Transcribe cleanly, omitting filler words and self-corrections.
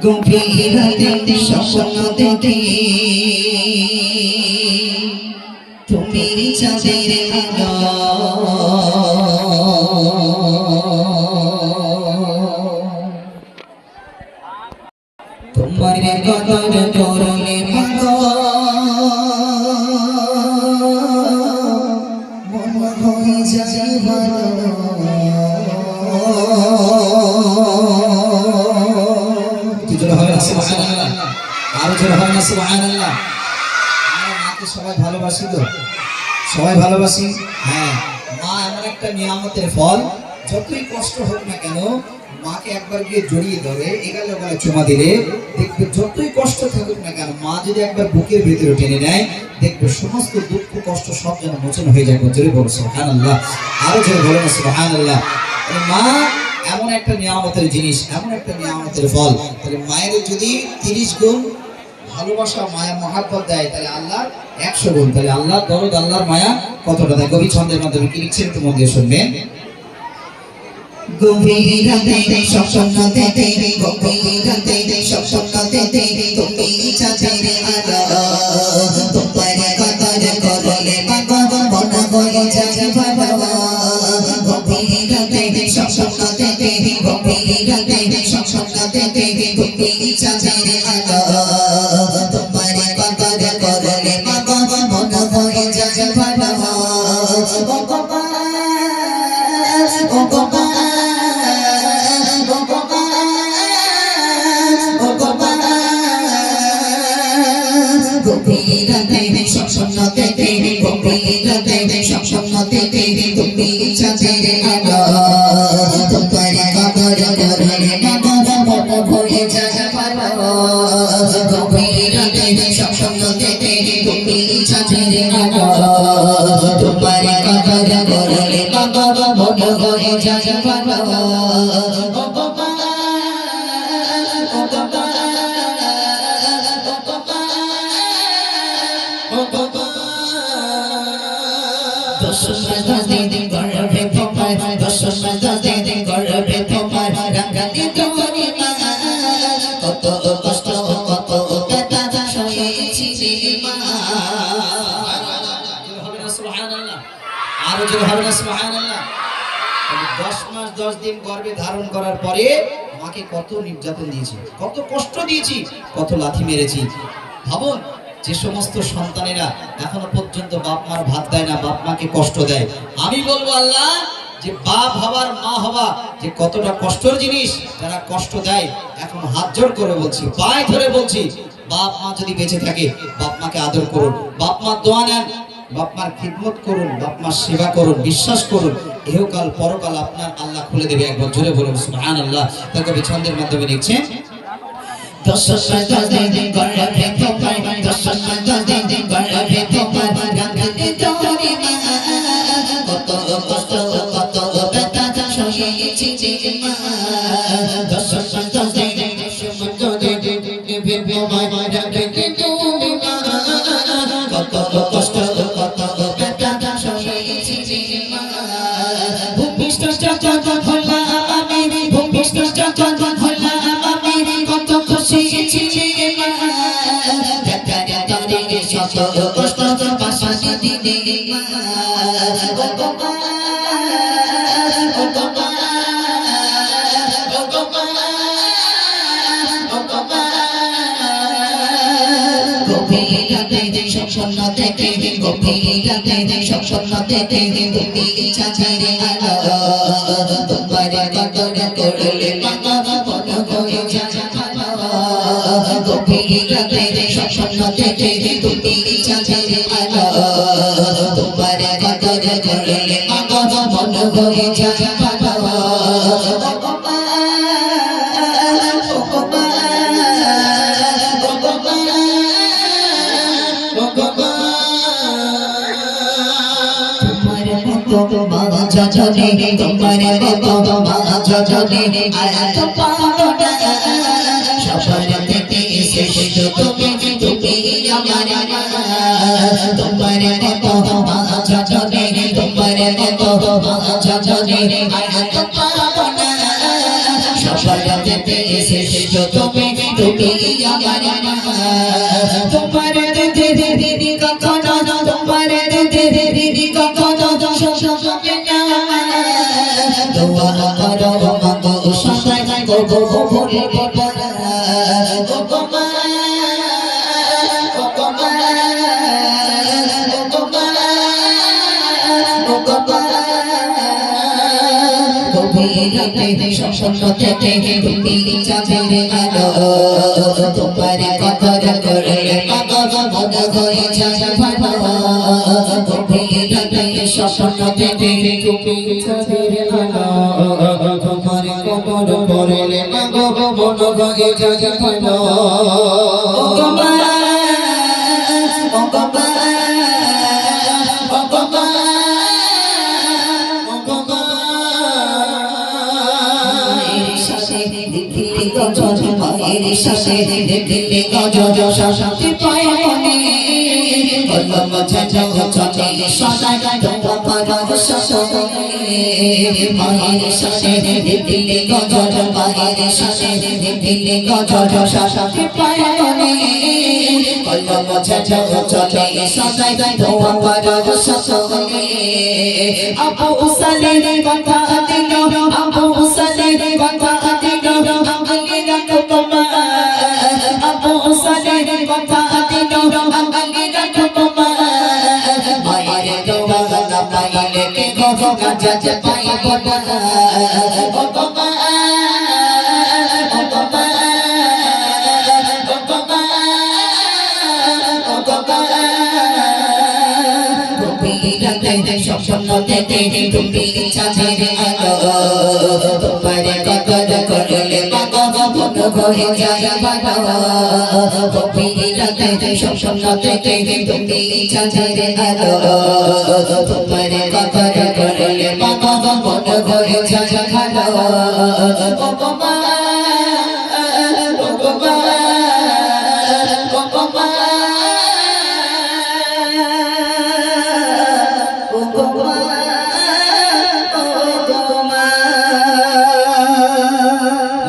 গভীর রাতে স্বপ্ন দেখে তুমি চাঁদের আলো, তোমার কদর করলে পাগল মন হয়ে যায় ভালো। আরো জোরে হবে না সুবহানাল্লাহ। আমরা মাকে সবাই ভালোবাসি তো, সবাই ভালোবাসি। হ্যাঁ, মা এমন একটা নিয়ামতের ফল, যতই কষ্ট হোক না কেন মাকে একবার গিয়ে জড়িয়ে ধরে এগালে ওগালে চুমা দিলে দেখবে যতই কষ্ট থাকুক না কেন মা যদি একবার বুকের ভিতরে টেনে নেয় দেখবে সমস্ত দুঃখ কষ্ট সব যেন মোচন হয়ে যায়। জোরে বলো সুবহানাল্লাহ, আরো জোরে বলো না সুবহানাল্লাহ। মা এমন একটা নিয়ামতের জিনিস, এমন একটা নিয়ামতের ফল। তাহলে মায়ের যদি 30 গুণ ভালোবাসা মায়া মহাব্বত দেয় তাহলে আল্লাহ 100 গুণ। তাহলে আল্লাহ দরদ আল্লাহর মায়া কতটা দেয়? কবি ছন্দের মাধ্যমে কি লিখছেন একটু মন দিয়ে শুনবেন। গভীর রাতে স্বপ্ন দেখে, গভীর রাতে স্বপ্ন দেখে তুমি চাঁদের আলো, তোমার কদর করলে পাগল মন হয়ে যায় ভালো। গভীর রাতে স্বপ্ন দেখে, গভীর রাতে স্বপ্ন দেখে তুমি চাঁদের আলো, তোমার কদর করলে পাগল মন হয়ে যায় ভালো। ও গোপাল, ও গোপাল, গভীর রাতে স্বপ্ন দেখে, গভীর রাতে স্বপ্ন দেখে তুমি চাঁদের আলো, তোমার কদর করলে পাগল মন হয়ে যায় ভালো। গভীর রাতে স্বপ্ন দেখে তুমি চাঁদের আলো, তোমার কদর করলে পাগল মন হয়ে যায় ভালো। ও গোপাল, ও গোপাল, কত কষ্ট কত ব্যথা সয়েছি মা। আরো জোরে হবে না সুবহানাল্লাহ। 10 মাস 10 দিন গর্ভে ধারণ করার পরে মাকে কত নির্যাতন দিয়েছি, কত কষ্ট দিয়েছি, কত লাথি মেরেছি। ভাবুন, যে সমস্ত সন্তানেরা এখনো পর্যন্ত বাপ মার ভাত দেয় না, বাপ মাকে কষ্ট দেয়, আমি বলবো আল্লাহ যে বাপ হওয়ার মা হওয়া যে কতটা কষ্টের জিনিস, যারা কষ্ট দেয় এখন হাত জোর করে বলছি, পায়ে ধরে বলছি, বাপ মা যদি বেঁচে থাকে বাপ মাকে আদর করুন, বাপ মার দোয়া নেন, বাপ মার খিদমত করুন, বাপ মার সেবা করুন, বিশ্বাস করুন, ইহকাল পরকাল আপনার আল্লাহ খুলে দেবে। একবার জোরে বলুন সুবহানাল্লাহ। তার কবি ছন্দের মাধ্যমে লিখছেন, কত কষ্ট কত ব্যথা সয়েছি মা। কত কষ্ট কত ব্যথা সয়েছি মা। ভূমিষ্ঠ যখন হলাম আমি, ভূমিষ্ঠ যখন হলাম আমি, কত খুশি ছিলি মা। শত কষ্ট বাসা দিদি মা। ও গোপাল, ও গোপাল, ও গোপাল, ও গোপাল। গভীর রাতে স্বপ্ন দেখে, গভীর রাতে স্বপ্ন দেখে তুমি চাঁদের আলো, তোমার কদর করলে পাগল মন হয়ে যায় ভালো। গভীর রাতে স্বপ্ন দেখে তুমি চাঁদের আলো, তোমার কদর করলে পাগল মন হয়ে যায় ভালো। ও গোপাল, ও গোপাল, ও গোপাল, ও গোপাল। তোমার মতো মা জজনে, তোমার মতো মা জজনে আর পাবো না। সবার থেকে শ্রেষ্ঠ তুমি, তুমি আমার মা। তোমার মতো মা জজনে, তোমার মতো মা জজনে আর পাবো না। সবার থেকে শ্রেষ্ঠ তুমি তুমি আমার মা তোমার দুধে কখনো তোমার দুধে কখনো শোষবে না দোয়া করো মাগো সদাই গো গো ভোরে পড়া গো গো মা গো গো মা গো গো মা গো গো মা গভীরতে স্বপ্ন থেকে তুমি চাঁদের আলো তোমার কদর করলে মাগো মন হয়ে যায় ভালো গভীরতে স্বপ্ন থেকে তুমি চাঁদের আলো তোমার কদর করলে মাগো মন হয়ে যায় ভালো ও গো মা ও গো মা ও গো মা ও গো মা দিলে গজর মায়ের শাসে দিলে গজর শাসতে পায় মনে কলম ঝাঝা চলে সদাই তোমার শাসনে মায়ের শাসে দিলে গজর মায়ের শাসে দিলে গজর শাসতে পায় মনে কলম ঝাঝা চলে সদাই তোমার শাসনে আবু উসালের কথা দিল আবু উসালের কথা স্বপ্ন থেকে তুমি চাঁদের আলো তোমার কদর করলে মাগো মন হয়ে যায় ভালো গভীরতে স্বপ্ন থেকে তুমি চাঁদের আলো তোমার কদর করলে মাগো মন হয়ে যায় ভালো